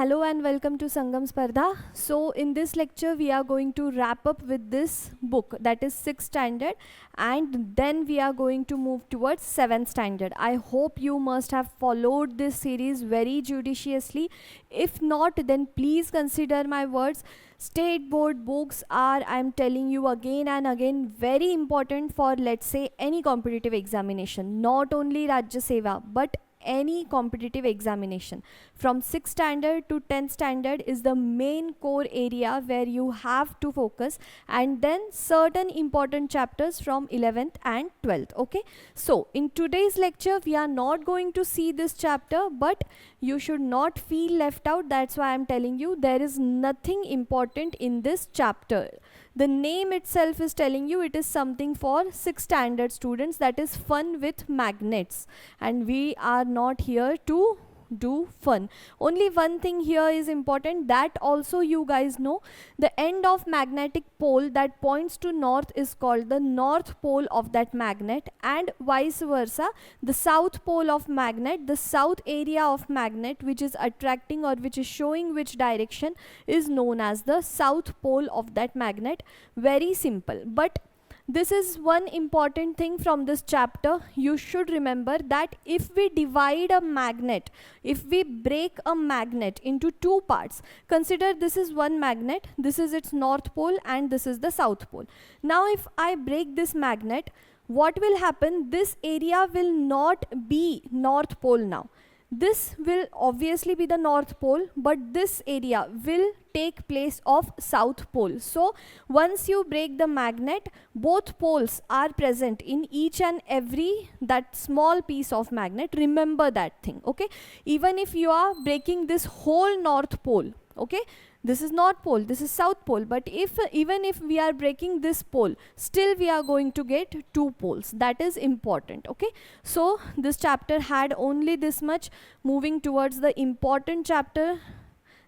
Hello and welcome to Sangam Spardha. So in this lecture we are going to wrap up with this book, that is 6th standard, and then we are going to move towards 7th standard. I hope you must have followed this series very judiciously. If not, then please consider my words. State board books are, I am telling you again and again, very important for, let's say, any competitive examination, not only Rajya Seva but any competitive examination. From 6th standard to 10th standard is the main core area where you have to focus, and then certain important chapters from 11th and 12th. Okay, so in today's lecture we are not going to see this chapter, but you should not feel left out. That's why I'm telling you there is nothing important in this chapter. The name itself is telling you it is something for 6th standard students, that is fun with magnets, and we are not here to do fun. Only one thing here is important, that also you guys know. The end of magnetic pole that points to north is called the north pole of that magnet, and vice versa. The south pole of magnet, the south area of magnet which is attracting or which is showing which direction, is known as the south pole of that magnet. Very simple. But this is one important thing from this chapter. You should remember that if we divide a magnet, if we break a magnet into two parts, consider this is one magnet, this is its north pole and this is the south pole. Now if I break this magnet, what will happen? This area will not be north pole now. This will obviously be the north pole, but this area will take place of south pole. So once you break the magnet, both poles are present in each and every that small piece of magnet. Remember that thing, okay? Even if you are breaking this whole north pole, okay, this is north pole, this is south pole, but even if we are breaking this pole, still we are going to get two poles. That is important, okay? So this chapter had only this much. Moving towards the important chapter,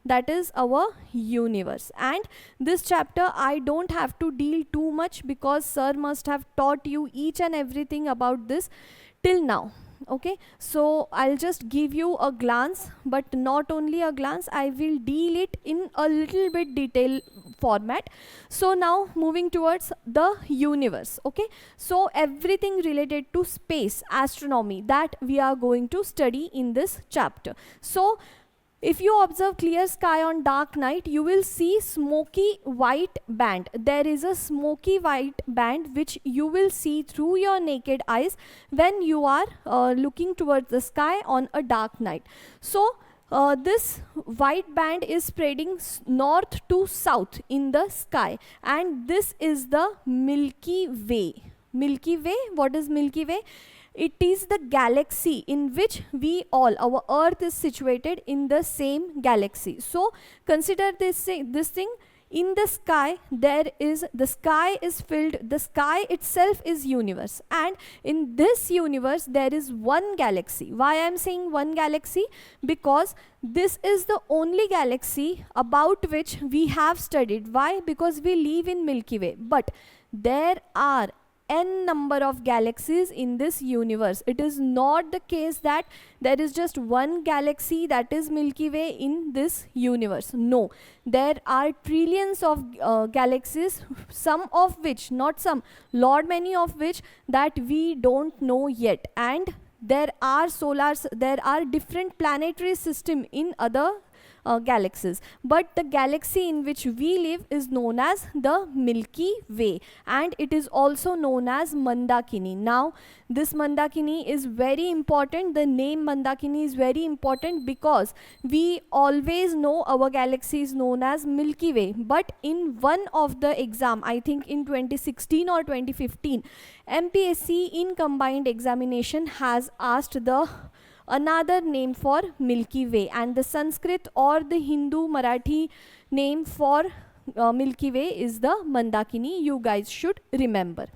that is our universe. And this chapter I don't have to deal too much because sir must have taught you each and everything about this till now. Okay, so I'll just give you a glance, but not only a glance, I will deal it in a little bit detail format. So now moving towards the universe. Okay, so everything related to space, astronomy, that we are going to study in this chapter. So if you observe clear sky on dark night, you will see smoky white band. There is a smoky white band which you will see through your naked eyes when you are looking towards the sky on a dark night. So this white band is spreading north to south in the sky, and this is the Milky Way. Milky Way, what is Milky Way? It is the galaxy in which we all, our earth is situated in the same galaxy. So consider this thing. In the sky, the sky is filled, the sky itself is universe, and in this universe there is one galaxy. Why I am saying one galaxy? Because this is the only galaxy about which we have studied. Why? Because we live in Milky Way, but there are n number of galaxies in this universe. It is not the case that there is just one galaxy, that is Milky Way, in this universe. No, there are trillions of galaxies, some of which, not some, lot many of which that we don't know yet. And there are there are different planetary system in other galaxies, but the galaxy in which we live is known as the Milky Way, and it is also known as Mandakini. Now this Mandakini is very important. The name Mandakini is very important because we always know our galaxy is known as Milky Way, but in one of the exam, I think in 2016 or 2015, MPSC in combined examination has asked the another name for Milky Way, and the Sanskrit or the Hindu Marathi name for Milky Way is the Mandakini. You guys should remember.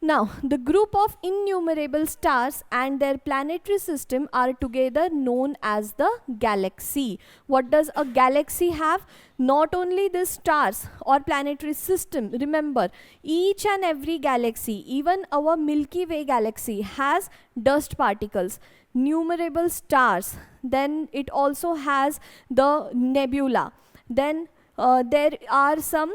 Now, the group of innumerable stars and their planetary system are together known as the galaxy. What does a galaxy have? Not only the stars or planetary system. Remember, each and every galaxy, even our Milky Way galaxy, has dust particles. numerable stars. Then it also has the nebula. Then there are some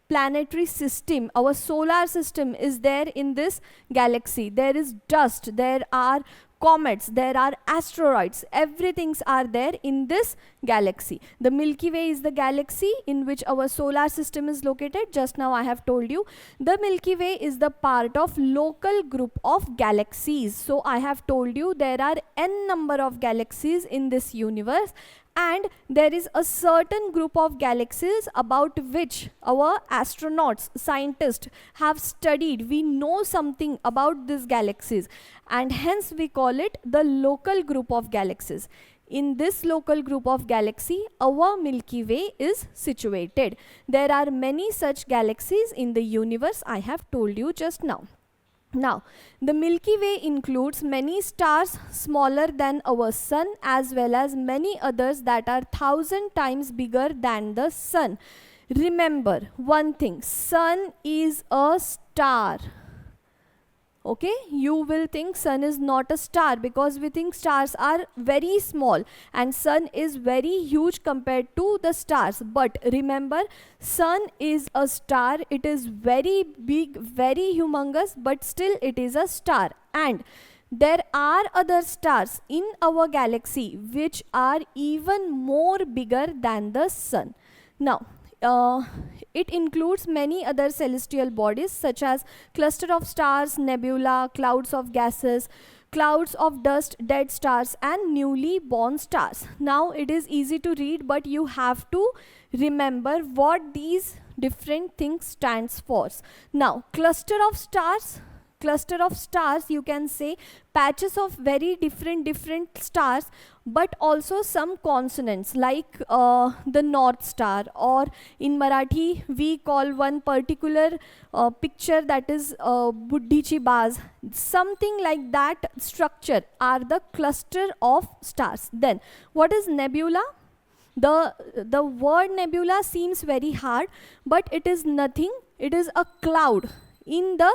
planetary system. Our solar system is there in this galaxy. There is dust, there are comets, there are asteroids, everything's are there in this galaxy. The Milky Way is the galaxy in which our solar system is located. Just now I have told you the Milky Way is the part of local group of galaxies. So I have told you there are n number of galaxies in this universe, and there is a certain group of galaxies about which our astronauts, scientists have studied. We know something about these galaxies, and hence we call it the local group of galaxies. In this local group of galaxy, our Milky Way is situated. There are many such galaxies in the universe, I have told you just now. Now, the Milky Way includes many stars smaller than our sun, as well as many others that are 1,000 times bigger than the sun. Remember one thing, sun is a star. Okay, you will think sun is not a star because we think stars are very small and sun is very huge compared to the stars. But remember, sun is a star. It is very big, very humongous, but still it is a star. And there are other stars in our galaxy which are even more bigger than the sun. Now, it includes many other celestial bodies such as cluster of stars, nebula, clouds of gases, clouds of dust, dead stars, and newly born stars. Now it is easy to read, but you have to remember what these different things stands for. Now, cluster of stars, you can say patches of very different stars, but also some consonants like the North Star, or in Marathi we call one particular picture that is Buddhichi Baz. Something like that structure are the cluster of stars. Then what is nebula? The word nebula seems very hard, but it is nothing. It is a cloud in the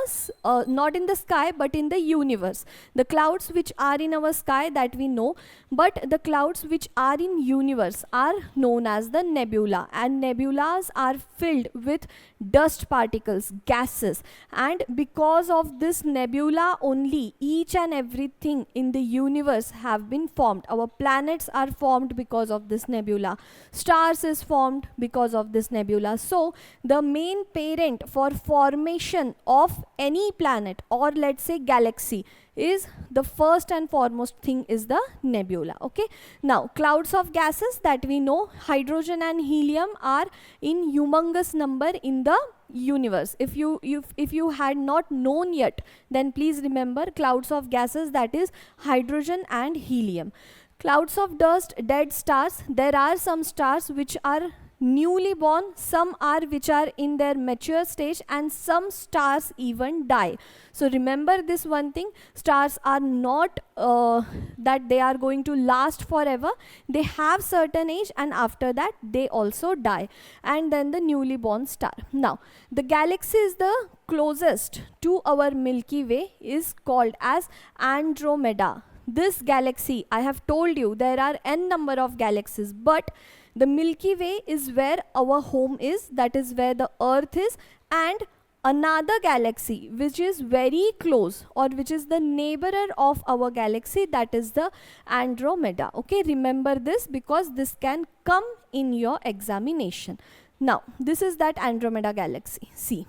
not in the sky but in the universe. The clouds which are in our sky, that we know, but the clouds which are in universe are known as the nebula, and nebulas are filled with dust particles, gases, and because of this nebula only each and everything in the universe have been formed. Our planets are formed because of this nebula, stars is formed because of this nebula. So the main parent for formation of any planet, or let's say galaxy, is the first and foremost thing is the nebula. Okay, now clouds of gases, that we know hydrogen and helium are in humongous number in the universe. If you had not known yet, then please remember clouds of gases, that is hydrogen and helium. Clouds of dust, dead stars, there are some stars which are newly born, some are which are in their mature stage, and some stars even die. So remember this one thing, stars are not that they are going to last forever. They have certain age and after that they also die. And then the newly born star. Now the galaxy is the closest to our Milky Way is called as Andromeda. This galaxy, I have told you there are n number of galaxies, but the Milky Way is where our home is, that is where the earth is, and another galaxy which is very close, or which is the neighborer of our galaxy, that is the Andromeda. Okay, remember this because this can come in your examination. Now this is that Andromeda galaxy, see,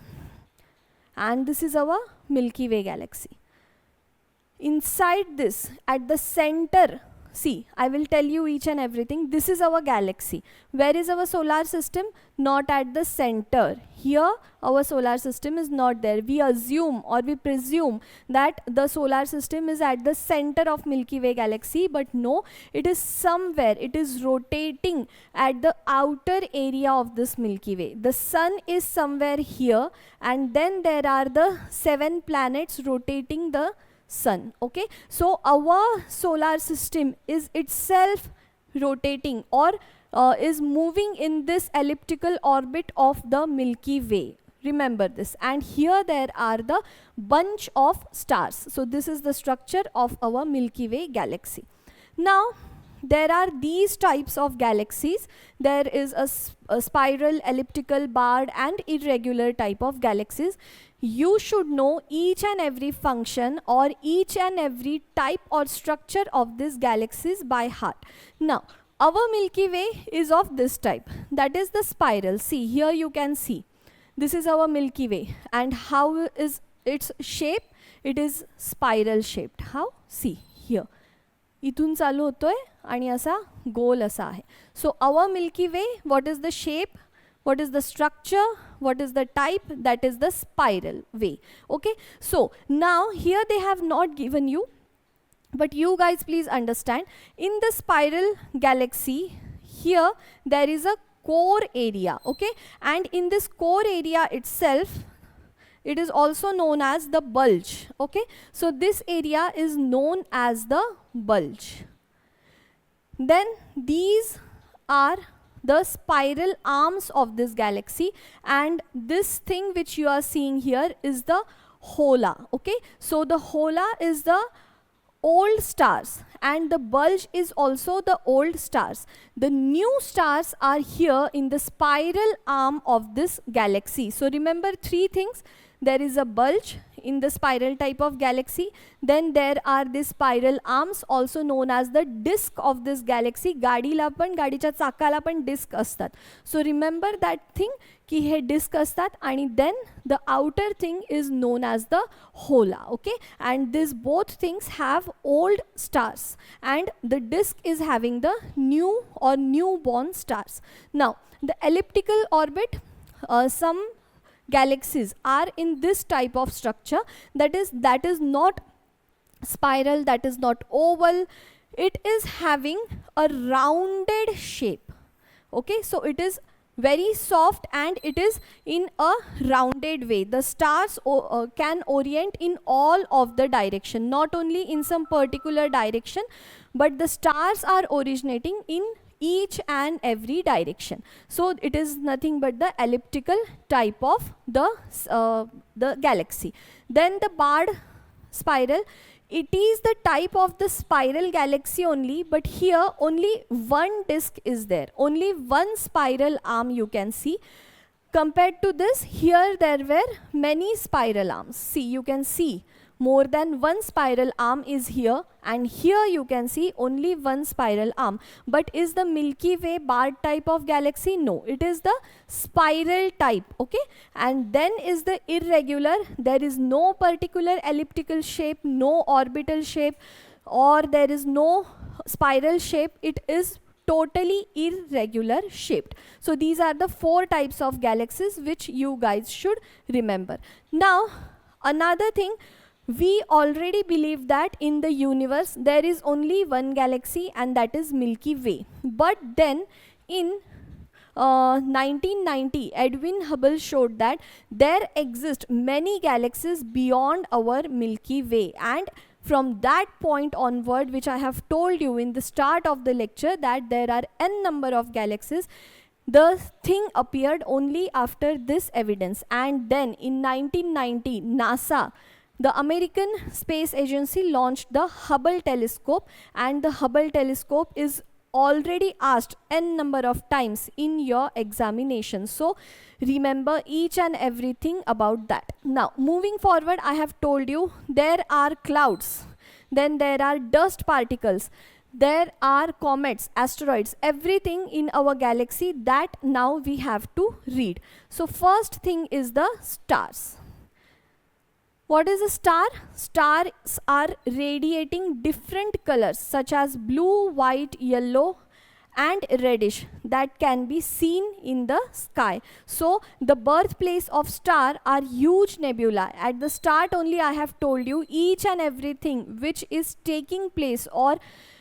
and this is our Milky Way galaxy. Inside this, at the center, see, I will tell you each and everything. This is our galaxy. Where is our solar system? Not at the center. Here, our solar system is not there. We assume or we presume that the solar system is at the center of Milky Way galaxy, but no, it is somewhere. It is rotating at the outer area of this Milky Way. The sun is somewhere here, and then there are the 7 planets rotating the sun. Okay, so our solar system is itself rotating, or is moving in this elliptical orbit of the Milky Way. Remember this. And here there are the bunch of stars. So this is the structure of our Milky Way galaxy. Now, there are these types of galaxies. There is a spiral, elliptical, barred and irregular type of galaxies. You should know each and every function or each and every type or structure of these galaxies by heart. Now, our Milky Way is of this type, that is the spiral. See, here you can see. This is our Milky Way. And how is its shape? It is spiral shaped. How? See, here. इथून चालू होतोय आणि असा गोल असा आहे. So our Milky Way, what is the shape? What is the structure? What is the type? That is the spiral way. Okay. So now here they have not given you, but you guys please understand, in the spiral galaxy, here there is a core area. Okay. And in this core area itself, it is also known as the bulge. Okay. So this area is known as the bulge. Then these are the spiral arms of this galaxy, and this thing which you are seeing here is the hola. Okay. So the hola is the old stars and the bulge is also the old stars. The new stars are here in the spiral arm of this galaxy. So remember three things. There is a bulge in the spiral type of galaxy. Then there are the spiral arms, also known as the disk of this galaxy. गाडीला पण, गाडीच्या चाकाला पण disk असतात. So remember that thing की हे disk असतात, आणि then the outer thing is known as the hola. Okay, and these both things have old stars and the disk is having the new or newborn stars. Now the elliptical orbit, some galaxies are in this type of structure, that is not spiral, that is not oval, it is having a rounded shape. Okay, so it is very soft and it is in a rounded way. The stars can orient in all of the direction, not only in some particular direction, but the stars are originating in each and every direction. So it is nothing but the elliptical type of the galaxy. Then the barred spiral, it is the type of the spiral galaxy only, but here only one disk is there, only one spiral arm you can see. Compared to this, here there were many spiral arms. See, you can see more than one spiral arm is here, and here you can see only one spiral arm. But is the Milky Way barred type of galaxy? No, it is the spiral type. Okay, and then is the irregular. There is no particular elliptical shape, no orbital shape, or there is no spiral shape. It is totally irregular shaped. So these are the four types of galaxies which you guys should remember. Now another thing, we already believe that in the universe there is only one galaxy, and that is Milky Way. But then in 1990, Edwin Hubble showed that there exist many galaxies beyond our Milky Way, and from that point onward, which I have told you in the start of the lecture, that there are n number of galaxies, the thing appeared only after this evidence. And then in 1990, NASA, the American Space Agency, launched the Hubble telescope, and the Hubble telescope is already asked n number of times in your examination. So remember each and everything about that. Now moving forward, I have told you there are clouds, then there are dust particles, there are comets, asteroids, everything in our galaxy that now we have to read. So first thing is the stars. What is a star? Stars are radiating different colors such as blue, white, yellow and reddish that can be seen in the sky. So the birthplace of star are huge nebula. At the start only I have told you each and everything which is taking place or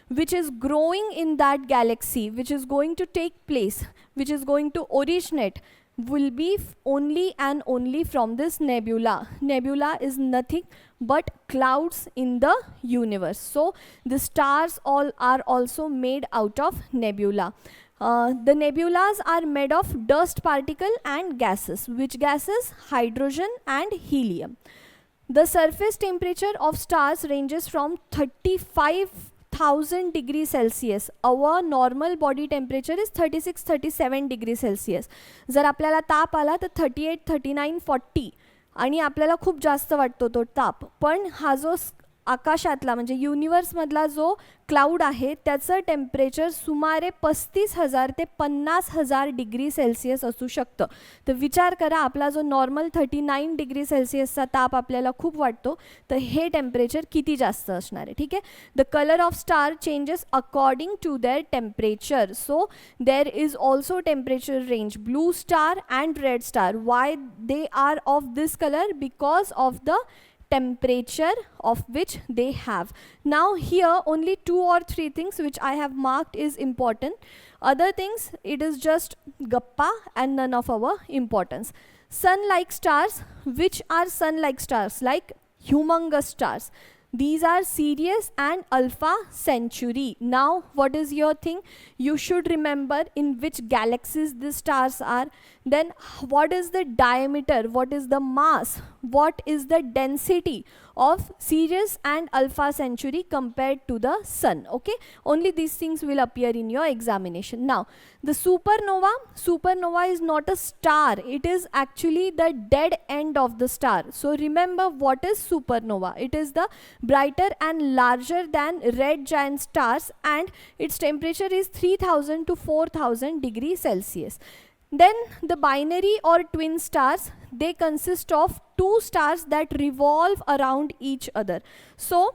which is growing in that galaxy, which is going to take place, which is going to originate, will be only and only from this nebula. Nebula is nothing but clouds in the universe. So the stars all are also made out of nebula. The nebulas are made of dust particle and gases. Which gases? Hydrogen and helium. The surface temperature of stars ranges from 35,000 degrees Celsius. Our normal body temperature is 36-37 degrees Celsius. जर आपल्याला ताप आला तर 38, 39, 40 आणि आपल्याला खूप जास्त वाटतो तो ताप. पण हा जो आकाशातला म्हणजे युनिवर्समधला जो क्लाउड आहे त्याचं टेम्परेचर सुमारे 35,000 ते 50,000 डिग्री सेल्सिअस असू शकतं. तर विचार करा, आपला जो नॉर्मल 39 डिग्री सेल्सिअसचा ताप आपल्याला खूप वाटतो, तर हे टेम्परेचर किती जास्त असणार आहे. ठीक आहे. The colour of star changes according to their temperature. So there is also temperature range. Blue star and red star, why they are of this colour? Because of the temperature of which they have. Now here only 2 or 3 things which I have marked is important. Other things it is just gappa and none of our importance. Sun-like stars. Which are sun-like stars? Like humongous stars. These are Sirius and Alpha Centauri. Now what is your thing? You should remember in which galaxies these stars are. Then what is the diameter? What is the mass? What is the density of Sirius and Alpha Centauri compared to the sun? Okay, only these things will appear in your examination. Now the supernova. Supernova is not a star, it is actually the dead end of the star. So remember, what is supernova? It is the brighter and larger than red giant stars, and its temperature is 3000 to 4000 degrees Celsius. Then the binary or twin stars, they consist of two stars that revolve around each other. So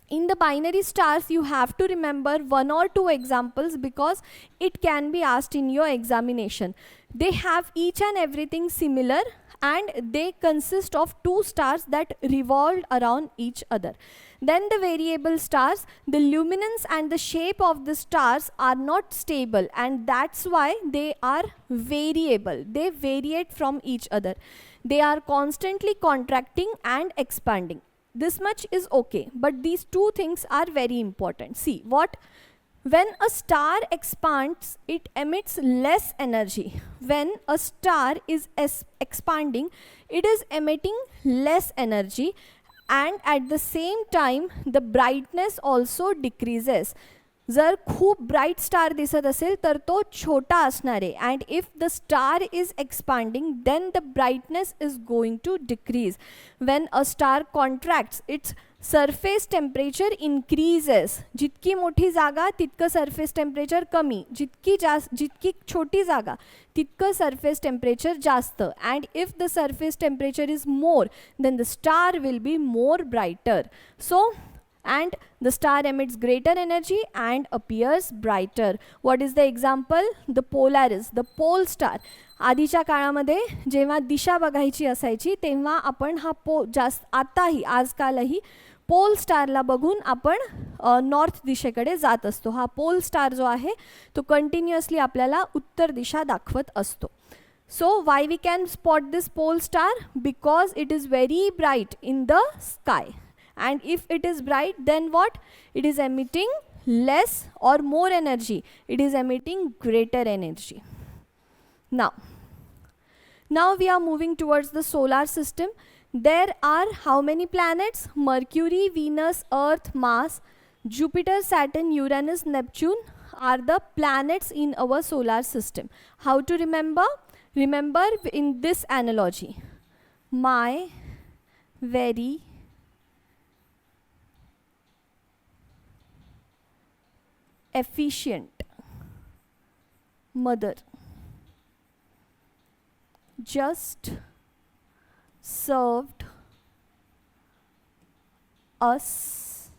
in the binary stars you have to remember 1 or 2 examples because it can be asked in your examination. They have each and everything similar and they consist of 2 stars that revolve around each other. Then the variable stars, the luminance and the shape of the stars are not stable, and that's why they are variable. They variate from each other. They are constantly contracting and expanding. This much is okay, but these 2 things are very important. See what? When a star expands, it emits less energy. When a star is expanding, it is emitting less energy, and at the same time the brightness also decreases. जर खूप bright star दिसत असेल तर तो छोटा असणार आहे, and if the star is expanding then the brightness is going to decrease. When a star contracts its surface temperature increases. जितकी मोठी जागा तितकं सरफेस टेम्परेचर कमी, जितकी छोटी जागा तितकं सरफेस टेम्परेचर जास्त. And if the surface temperature is more than the star will be more brighter. So and the star emits greater energy and appears brighter. What is the example? The Polaris, the pole star. आधीच्या काळामध्ये जेव्हा दिशा बघायची असायची तेव्हा आपण हा जास्त आताही आजकालही पोल स्टारला बघून आपण नॉर्थ दिशेकडे जात असतो. हा पोल स्टार जो आहे तो कंटिन्युअसली आपल्याला उत्तर दिशा दाखवत असतो. So why we can spot this pole star? Because it is very bright in the sky. And if it is bright, then what? It is emitting less or more energy. It is emitting greater energy. Now we are moving towards the solar system. There are how many planets? Mercury, Venus, Earth, Mars, Jupiter, Saturn, Uranus, Neptune are the planets in our solar system. How to remember? Remember in this analogy. My very efficient mother just served us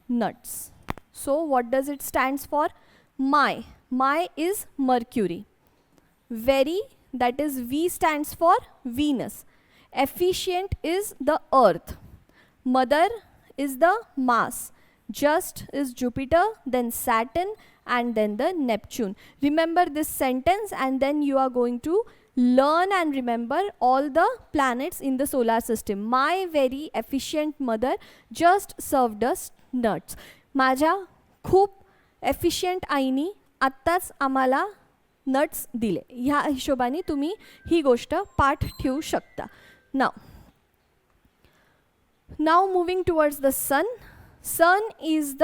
nuts. So what does it stands for? My is Mercury. Very, that is V stands for Venus. Efficient is the Earth. Mother is the Mars. Just is Jupiter, then Saturn, and then the Neptune. Remember this sentence and then you are going to learn and remember all the planets in the solar system. My very efficient mother just served us nuts. माझ्या खूप efficient आईनी आत्ताच आम्हाला nuts दिले. ह्या हिशोबाने तुम्ही ही गोष्ट पाठ ठेवू शकता. Now moving towards the sun. Sun is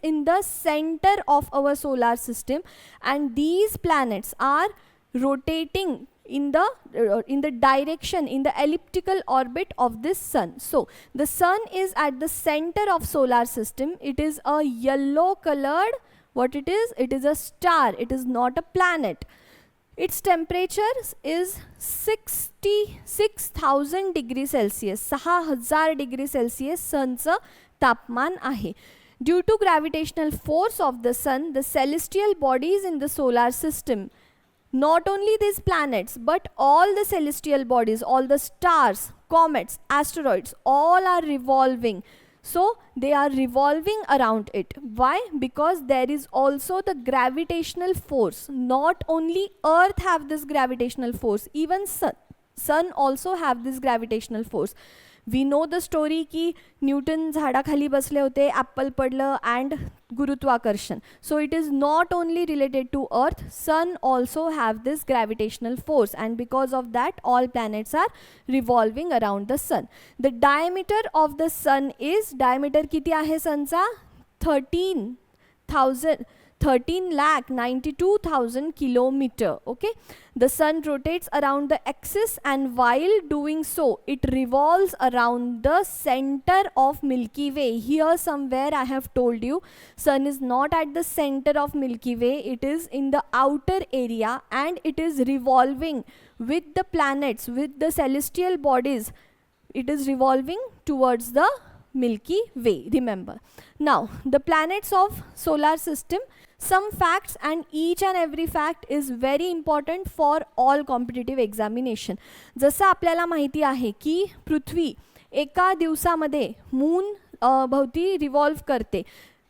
in the center of our solar system, and these planets are rotating in the direction, in the elliptical orbit of this sun. So the sun is at the center of solar system. It is a yellow colored, what it is a star. It is not a planet. Its temperature is 66,000 degrees Celsius. 6,000 degrees Celsius sunचं तापमान आहे. Due to gravitational force of the sun, the celestial bodies in the solar system, not only these planets but all the celestial bodies, all the stars, comets, asteroids, all are revolving. So they are revolving around it. Why? Because there is also the gravitational force. Not only Earth have this gravitational force, even sun also have this gravitational force. We know the story की Newton झाडाखाली बसले होते, Apple पडलं and गुरुत्वाकर्षण. So it is not only related to Earth, sun also have this gravitational force, and because of that all planets are revolving around the sun. The diameter of the sun is, diameter किती आहे sunचा? 13,92,000 kilometer. Okay, the sun rotates around the axis, and while doing so it revolves around the center of Milky Way. Here somewhere I have told you sun is not at the center of Milky Way, it is in the outer area, and it is revolving with the planets, with the celestial bodies. It is revolving towards the Milky Way, remember. Now the planets of solar system, some facts, and each and every fact is very important for all competitive examination. जसं आपल्याला माहिती आहे की पृथ्वी एका दिवसामध्ये moon भोवती revolve करते,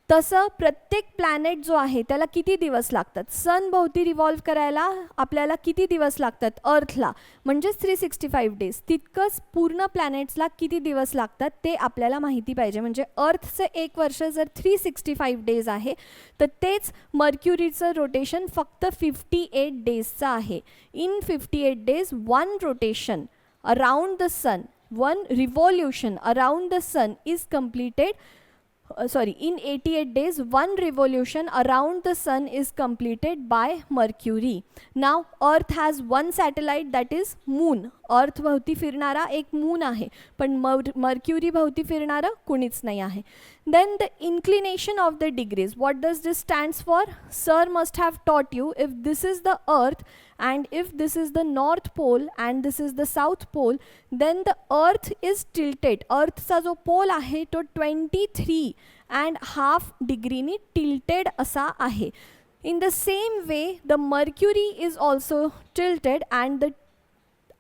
तसं प्रत्येक प्लॅनेट जो आहे त्याला किती दिवस लागतात? सन भोवती रिव्हॉल्व करायला आपल्याला किती दिवस लागतात? अर्थला म्हणजेच 365 डेज. तितकंच पूर्ण प्लॅनेट्सला किती दिवस लागतात ते आपल्याला माहिती पाहिजे. म्हणजे अर्थचं एक वर्ष जर 365 डेज आहे, तर तेच मर्क्युरीचं रोटेशन फक्त 58 डेजचं आहे. In 58 days one rotation around the sun, one revolution around the sun is completed. In 88 days, one revolution around the sun is completed by Mercury. Now, Earth has one satellite, that is Moon. Earth भोवती फिरणारा एक moon आहे, पण Mercury भोवती फिरणारा कुणीच नाही आहे. Then the inclination of the degrees. What does this stands for? Sir must have taught you, if this is the Earth and if this is the North Pole and this is the South Pole, then the Earth is tilted. Earthचा जो पोल आहे तो 23.5 डिग्रीनी tilted असा आहे. In the same way, the Mercury is also tilted, and the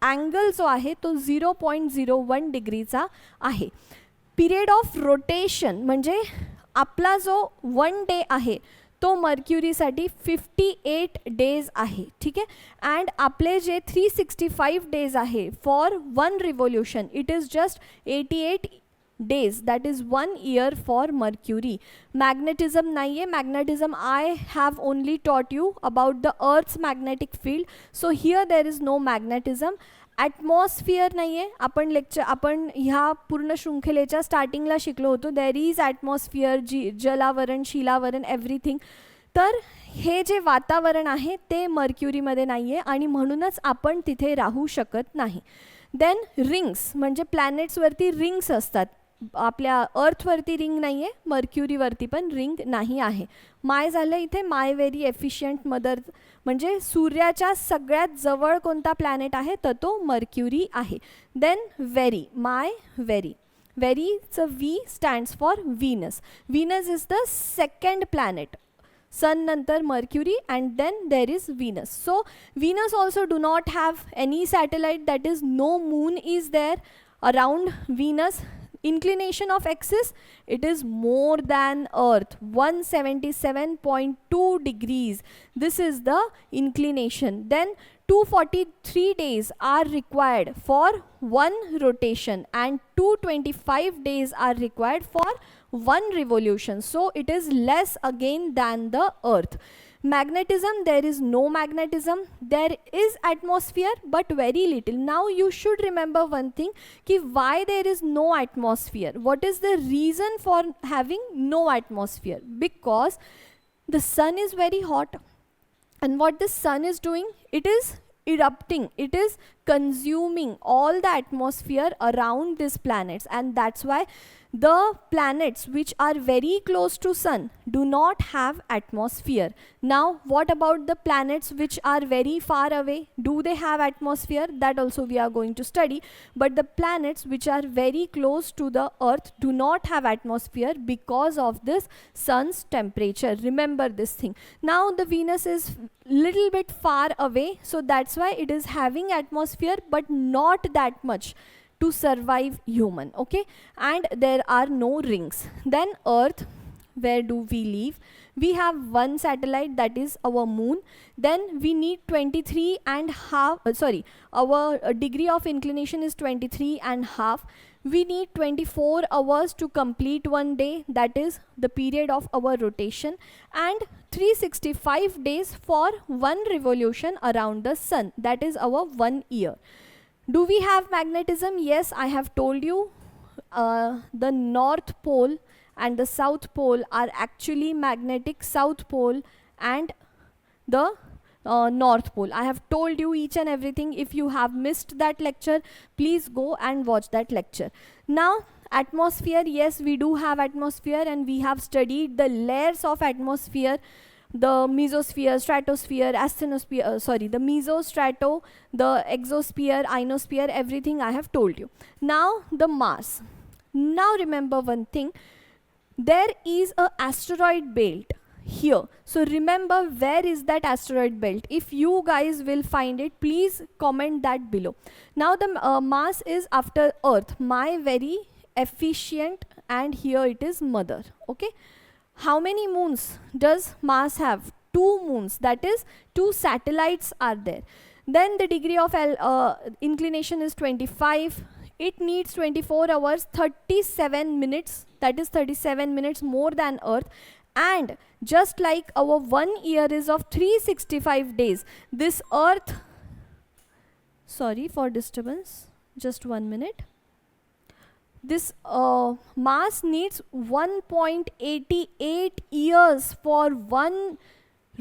angle जो आहे तो 0.01 डिग्रीचा आहे. Period of rotation म्हणजे आपला जो 1 डे आहे तो मर्क्युरीसाठी 58 डेज आहे. ठीक आहे. अँड आपले जे 365 डेज आहे for one revolution, it is just 88 days, that is 1 year for Mercury. Magnetism nahiye. Magnetism I have only taught you about the Earth's magnetic field, so here there is no magnetism. Atmosphere nahiye. आपण ह्या पूर्ण शृंखलेच्या स्टार्टिंगला शिकलो होतो. There is atmosphere, जलावरण, शिलावरण, everything. तर हे जे वातावरण आहे ते मर्क्युरीमध्ये नाही आहे, आणि म्हणूनच आपण तिथे राहू शकत नाही. देन रिंग्स म्हणजे प्लॅनेट्सवरती रिंग्स असतात. आपल्या अर्थवरती रिंग नाही आहे, मर्क्युरीवरती पण रिंग नाही आहे. माय झालं इथे माय व्हेरी एफिशियंट मदर, म्हणजे सूर्याच्या सगळ्यात जवळ कोणता प्लॅनेट आहे तर तो मर्क्युरी आहे. देन व्हेरी, माय व्हेरी, व्हेरीचं V stands for Venus. Venus is the second planet. Sun nantar Mercury, and then there is Venus. So Venus also do not have any satellite, that is no moon is there around Venus. Inclination of axis, it is more than Earth, 177.2 degrees. This is the inclination. Then 243 days are required for one rotation, and 225 days are required for 1 revolution. So it is less again than the earth. Magnetism, there is no magnetism. There is atmosphere but very little. Now you should remember one thing, ki why there is no atmosphere. What is the reason for having no atmosphere? Because the sun is very hot, and what the sun is doing, it is erupting, it is consuming all the atmosphere around these planets, and that's why the planets which are very close to sun do not have atmosphere. Now what about the planets which are very far away? Do they have atmosphere? That also we are going to study. But the planets which are very close to the earth do not have atmosphere because of this sun's temperature. Remember this thing. Now the Venus is little bit far away, so that's why it is having atmosphere but not that much to survive human, okay? And there are no rings. Then earth, where do we live? We have one satellite, that is our moon. Then we need 23 and half, our degree of inclination is 23 and half. We need 24 hours to complete one day, that is the period of our rotation, and 365 days for one revolution around the sun, that is our 1 year. Do we have magnetism? Yes, I have told you the North Pole and the South Pole are actually magnetic. South Pole and the North Pole. I have told you each and everything. If you have missed that lecture, please go and watch that lecture. Now, atmosphere, yes, we do have atmosphere, and we have studied the layers of atmosphere. The mesosphere, stratosphere, asthenosphere, the mesostrato, the exosphere, ionosphere, everything I have told you. Now the Mars. Now remember one thing, there is a asteroid belt here. So remember, where is that asteroid belt? If you guys will find it, please comment that below. Now the Mars is after Earth, my very efficient, and here it is mother, okay? How many moons does Mars have? 2 moons, that is 2 satellites are there. Then the degree of inclination is 25. It needs 24 hours, 37 minutes, that is 37 minutes more than Earth. And just like our 1 year is of 365 days, this Earth, sorry for disturbance, just 1 minute. This Mars needs 1.88 years for one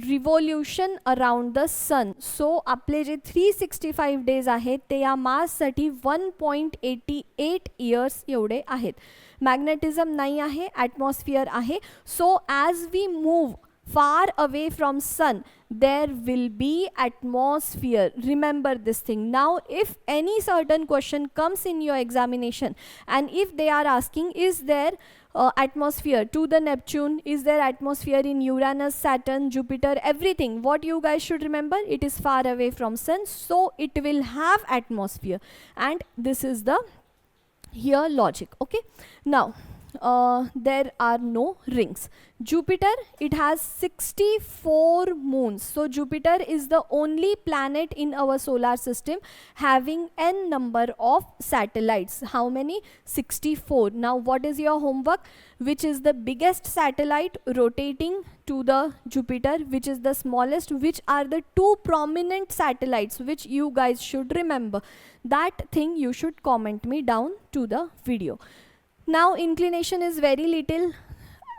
revolution around the sun. So आपले जे 365 days आहेत ते या Mars साठी 1.88 years एवढे आहेत. Magnetism नाही आहे, atmosphere आहे. So as we move far away from sun, there will be atmosphere. Remember this thing. Now if any certain question comes in your examination, and if they are asking, is there atmosphere to the Neptune, is there atmosphere in Uranus, Saturn, Jupiter, everything, what you guys should remember, it is far away from sun, so it will have atmosphere. And this is the here logic, okay? Now there are no rings. Jupiter, it has 64 moons. So Jupiter is the only planet in our solar system having n number of satellites. How many? 64. Now what is your homework? Which is the biggest satellite rotating to the Jupiter, which is the smallest, which are the 2 prominent satellites which you guys should remember. That thing you should comment me down to the video. Now inclination is very little.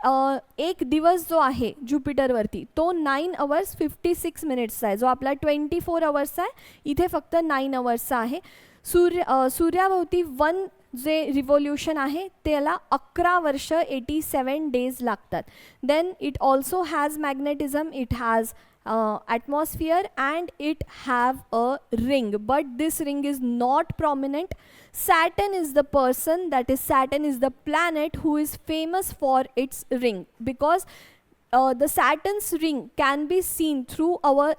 एक दिवस जो आहे ज्युपिटरवरती तो 9 hours 56 minutes आहे, जो आपला 24 hours आहे, इथे फक्त 9 hours आहे. सूर्याभोवती वन जे रिव्होल्यूशन आहे त्याला 11 वर्ष 87 days लागतात. Then it also has magnetism, it has atmosphere, and it have a ring, but this ring is not prominent. Saturn is the person, that is Saturn is the planet who is famous for its ring, because the Saturn's ring can be seen through our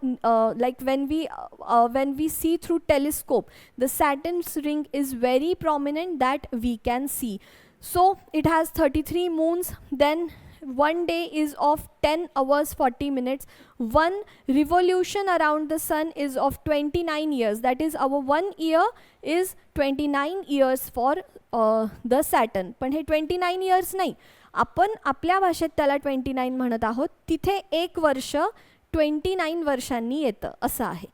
like when we see through telescope, the Saturn's ring is very prominent that we can see. So it has 33 moons. Then one day is of 10 hours 40 minutes. One revolution around the sun is of 29 years. That is our 1 year is 29 years for the Saturn. पण हे 29 years नाही, आपण आपल्या भाषेत त्याला 29 म्हणत आहोत, तिथे 1 वर्ष 29 वर्षांनी येतं असं आहे.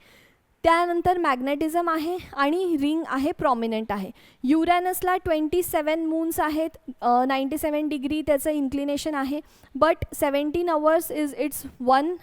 त्यानंतर मॅग्नेटिझम आहे आणि रिंग आहे प्रॉमिनंट आहे. युरॅनसला 27 मून्स आहेत, 97 डिग्री त्याचं इन्क्लिनेशन आहे, but 17 hours is it's 1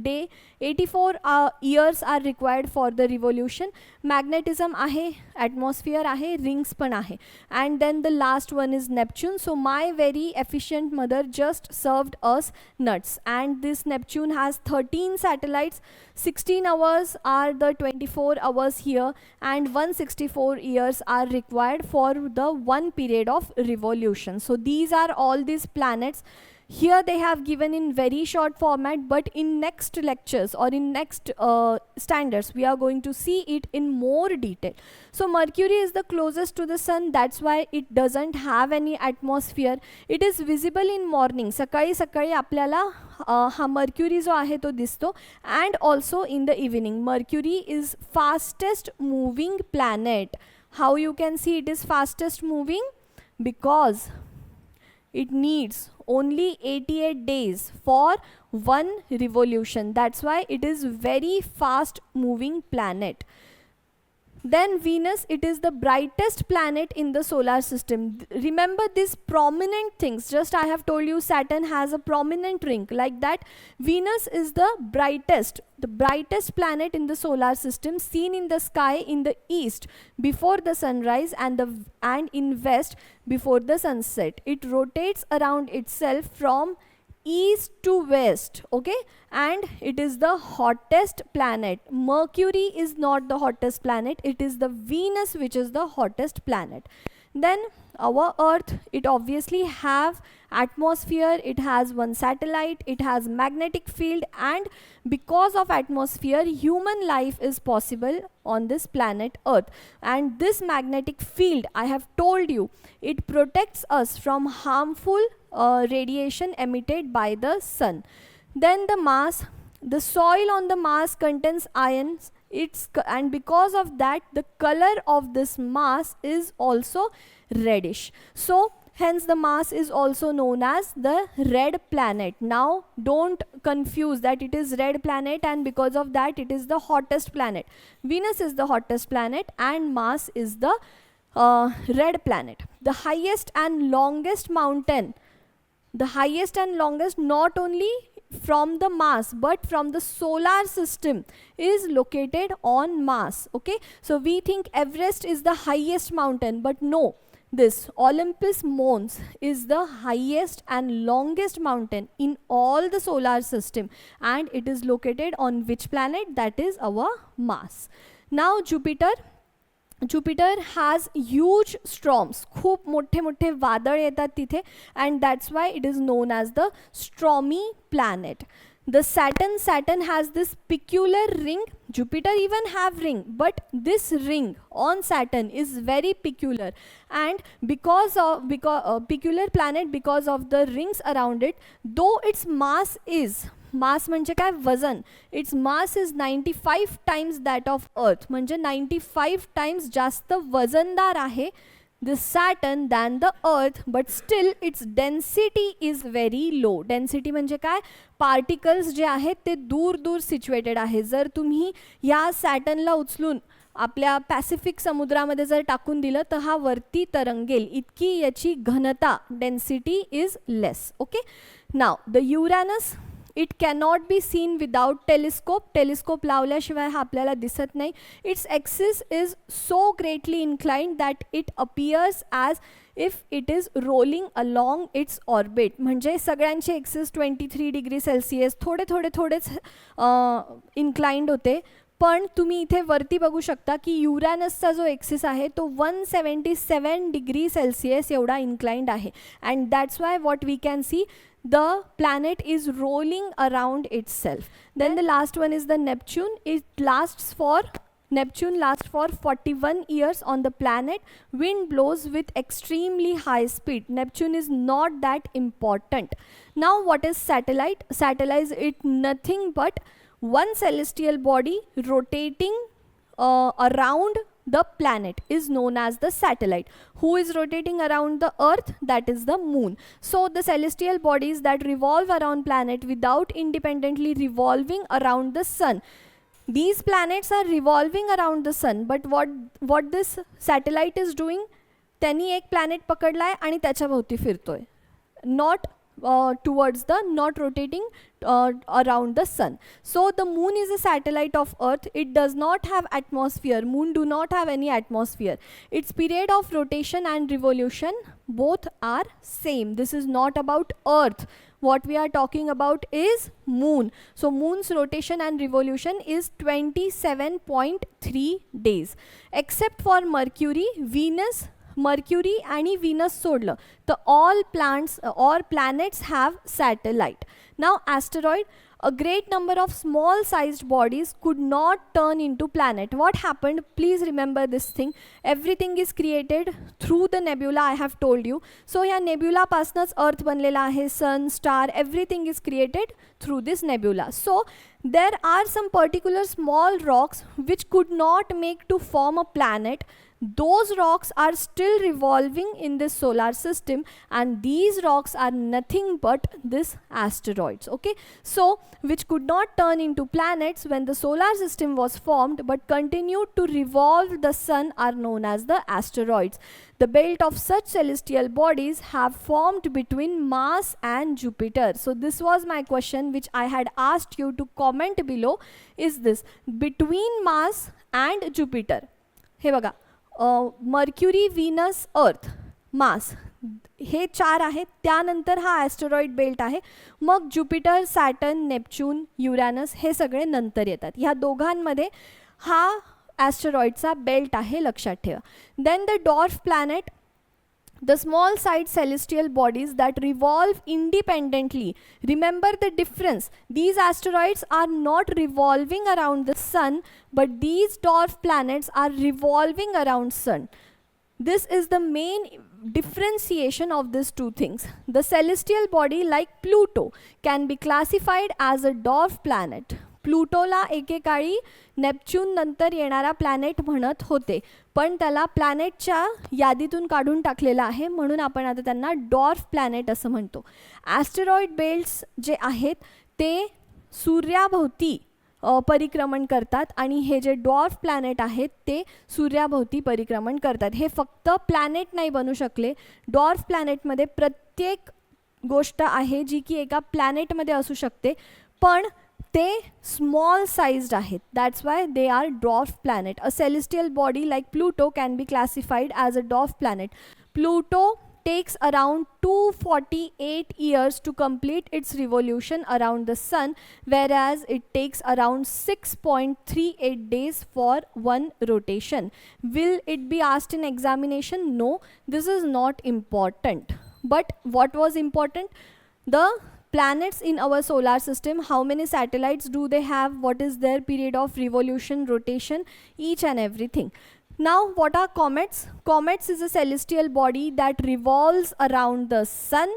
day, 84 years are required for the revolution. Magnetism आहे, atmosphere आहे, rings पण आहे. And then the last one is Neptune. So my very efficient mother just served us nuts, and this Neptune has 13 satellites. 16 hours are the 24 hours here, and 164 years are required for the one period of revolution. So these are all these planets. Here they have given in very short format, but in next lectures or in next standards we are going to see it in more detail. So Mercury is the closest to the sun, that's why it doesn't have any atmosphere. It is visible in morning. सकाळी सकाळी आपल्याला हा Mercury जो आहे तो दिसतो, and also in the evening. Mercury is fastest moving planet. How you can see it is fastest moving? Because it needs only 88 days for one revolution. That's why it is very fast moving planet. Then Venus, it is the brightest planet in the solar system. Remember these prominent things. Just I have told you Saturn has a prominent ring. Like that, Venus is the brightest planet in the solar system, seen in the sky in the east before the sunrise, and in west before the sunset. It rotates around itself from east to west, okay, and it is the hottest planet. Mercury is not the hottest planet, it is the Venus which is the hottest planet. Then our Earth, it obviously have atmosphere, it has one satellite, it has magnetic field, and because of atmosphere human life is possible on this planet Earth. And this magnetic field, I have told you, it protects us from harmful radiation emitted by the sun. Then the Mars, the soil on the Mars contains ions, and because of that the color of this Mars is also reddish. So hence the Mars is also known as the red planet. Now don't confuse that it is red planet and because of that it is the hottest planet. Venus is the hottest planet and Mars is the red planet. The highest and longest mountain, not only from the Mars but from the solar system, is located on Mars. Okay, so we think Everest is the highest mountain, but no, this Olympus Mons is the highest and longest mountain in all the solar system, and it is located on which planet? That is our Mars. Now Jupiter has huge storms, खूप मोठे मोठे वादळ येतात तिथे, and that's why it is known as the stormy planet. The Saturn has this peculiar ring. Jupiter even have ring, but this ring on Saturn is very peculiar, and because of peculiar planet because of the rings around it, though its mass म्हणजे काय? वजन. Its mass is 95 times that of Earth. म्हणजे 95 times जास्त वजनदार आहे the Saturn than the Earth, but still its density is very low. Density म्हणजे काय? Particles जे आहेत ते दूर दूर सिच्युएटेड आहे. जर तुम्ही या सॅटर्नला उचलून आपल्या पॅसिफिक समुद्रामध्ये जर टाकून दिलं तर हा वरती तरंगेल, इतकी याची घनता, डेन्सिटी इज लेस. ओके, नाव the Uranus, it cannot be seen without telescope. Telescope लावल्याशिवाय हा आपल्याला दिसत नाही. Its axis is so greatly inclined that it appears as if it is rolling along its orbit. म्हणजे सगळ्यांचे एक्सिस 23 डिग्री सेल्सिअस थोडेच inclined होते. पण तुम्ही इथे वरती बघू शकता की युरॅनसचा जो एक्सिस आहे तो 177 डिग्री सेल्सिअस एवढा इन्क्लाइंड आहे. And that's why what we can see, the planet is rolling around itself. Then the last one is the Neptune. Neptune lasts for 41 years on the planet. Wind blows with extremely high speed. Neptune is not that important. Now what is satellite? Satellite is nothing but one celestial body rotating around the planet is known as the satellite. Who is rotating around the earth? That is the moon. So the celestial bodies that revolve around planet without independently revolving around the sun. These planets are revolving around the sun, but what this satellite is doing, त्यांनी एक planet पकडलाय आणि त्याच्या भोवती फिरतोय, not towards the, not rotating around the sun. So the moon is a satellite of earth. It does not have atmosphere. Moon do not have any atmosphere. Its period of rotation and revolution both are same. This is not about earth. What we are talking about is moon. So moon's rotation and revolution is 27.3 days. Except for Mercury, Venus, Mercury आणि Venus सोडलं तर all plants or planets have satellite. Now asteroid, a great number of small sized bodies could not turn into planet. What happened? Please remember this thing. Everything is created through the nebula, I have told you. So या nebula पासनंच earth बनलेला आहे, sun, star, everything is created through this nebula. So there are some particular small rocks which could not make to form a planet. Those rocks are still revolving in this solar system, and these rocks are nothing but this asteroids. Okay, so which could not turn into planets when the solar system was formed but continued to revolve the sun are known as the asteroids. The belt of such celestial bodies have formed between Mars and Jupiter. So this was my question which I had asked you to comment below, is this between Mars and Jupiter. हे बघा, mercury, Venus, अर्थ, Mars हे 4 आहेत. त्यानंतर हा ॲस्टेरॉइड belt आहे. मग Jupiter, Saturn, Neptune, युरॅनस हे सगळे नंतर येतात. ह्या दोघांमध्ये हा ॲस्टेरॉइडचा बेल्ट आहे, लक्षात ठेवा. Then the dwarf planet, the small sized celestial bodies that revolve independently. Remember the difference. These asteroids are not revolving around the sun, but these dwarf planets are revolving around sun. This is the main differentiation of these two things. The celestial body like Pluto can be classified as a dwarf planet. प्लुटोला एकेकाळी Neptune नंतर येणारा planet म्हणत होते, पण त्याला प्लॅनेटच्या यादीतून काढून टाकलेलं आहे, म्हणून आपण आता त्यांना डॉर्फ प्लॅनेट असं म्हणतो. ॲस्टेरॉइड बेल्ट्स जे आहेत ते सूर्याभोवती परिक्रमण करतात आणि हे जे डॉर्फ प्लॅनेट आहेत ते सूर्याभोवती परिक्रमण करतात. हे फक्त प्लॅनेट नाही बनू शकले. डॉर्फ प्लॅनेटमध्ये प्रत्येक गोष्ट आहे जी की एका प्लॅनेटमध्ये असू शकते, पण ते small sized आहेत. That's why they are dwarf planet. A celestial body like Pluto can be classified as a dwarf planet. Pluto takes around 248 years to complete its revolution around the sun, whereas it takes around 6.38 days for one rotation. Will it be asked in examination? No, this is not important. But what was important? The planets in our solar system, how many satellites do they have, what is their period of revolution, rotation, each and everything. Now what are comets? Comets is a celestial body that revolves around the sun.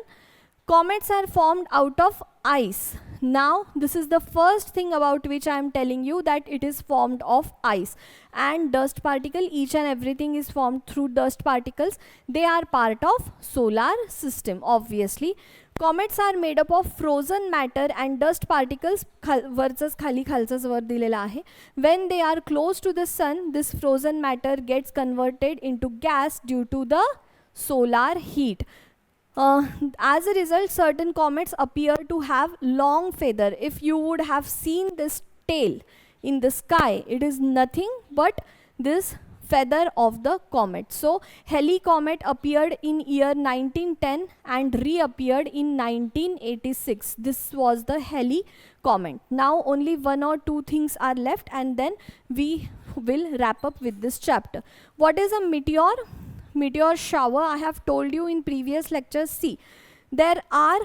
Comets are formed out of ice. Now this is the first thing about which I am telling you, that it is formed of ice and dust particle. Each and everything is formed through dust particles. They are part of solar system, obviously. Comets are made up of frozen matter and dust particles. वरचंच खाली, खालचंच वर दिलेलं आहे. When they are close to the sun, this frozen matter gets converted into gas due to the solar heat. As a result, certain comets appear to have long feather. If you would have seen this tail in the sky, it is nothing but this feather of the comet. So Halley comet appeared in year 1910 and reappeared in 1986. This was the Halley comet. Now only 1 or 2 things are left and then we will wrap up with this chapter. What is a meteor? Meteor shower, I have told you in previous lectures. See, there are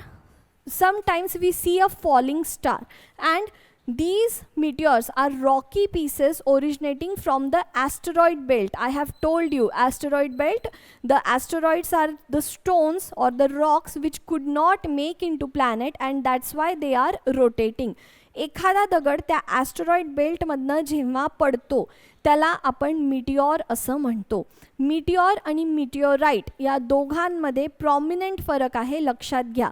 sometimes we see a falling star, and these meteors are rocky pieces originating from the asteroid belt. I have told you, asteroid belt, the asteroids are the stones or the rocks which could not make into planet, and that's why they are rotating. एखादा दगड त्या ॲस्टेरॉइड बेल्टमधनं जेव्हा पडतो त्याला आपण Meteor असं म्हणतो. Meteor आणि मिटिओराइट या दोघांमध्ये प्रॉमिनंट फरक आहे, लक्षात घ्या.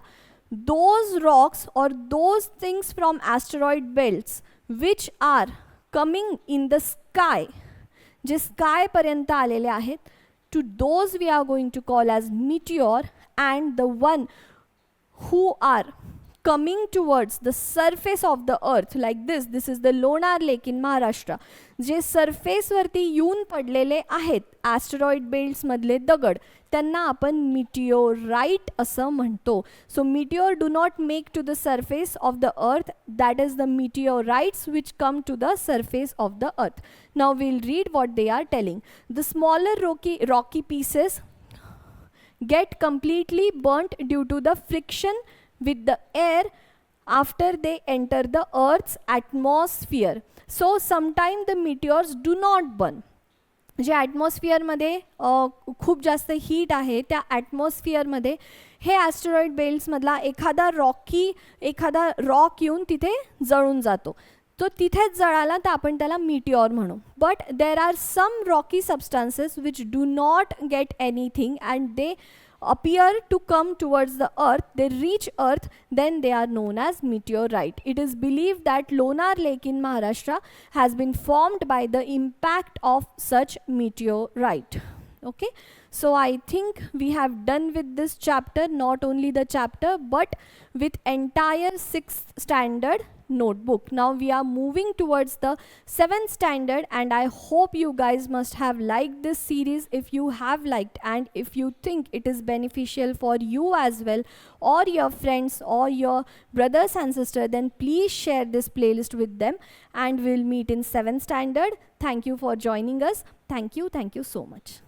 दोज रॉक्स और those things from asteroid belts which are coming in the sky, जे स्कायपर्यंत आलेले आहेत, to those we are going to call as meteor, and the one who are coming towards the surface of the earth like this is the Lonar Lake in Maharashtra, J surface वरती येऊन पडलेले आहेत ॲस्टेरॉइड belts मधले दगड, त्यांना आपण meteorite असं म्हणतो. So meteor do not make to the surface of the earth, that is the meteorites which come to the surface of the earth. Now we'll read what they are telling. The smaller rocky pieces get completely burnt due to the friction with the air after they enter the earth's atmosphere. So sometimes the meteors do not burn. जे ॲटमॉस्फिअरमध्ये खूप जास्त heat आहे त्या ॲटमॉस्फिअरमध्ये हे ॲस्टेरॉइड बेल्ट्समधला एखादा rock येऊन तिथे जळून जातो. तो तिथेच जळाला तर आपण त्याला मिटिऑर म्हणू. But there are some rocky substances which do not get anything and they appear to come towards the earth, they reach earth, then they are known as meteorite. It is believed that Lonar Lake in Maharashtra has been formed by the impact of such meteorite. Okay, so I think we have done with this chapter, not only the chapter but with entire 6th standard notebook. Now we are moving towards the 7th standard, and I hope you guys must have liked this series. If you have liked, and if you think it is beneficial for you as well, or your friends or your brothers and sisters, then please share this playlist with them, and we'll meet in 7th standard. Thank you for joining us. Thank you so much.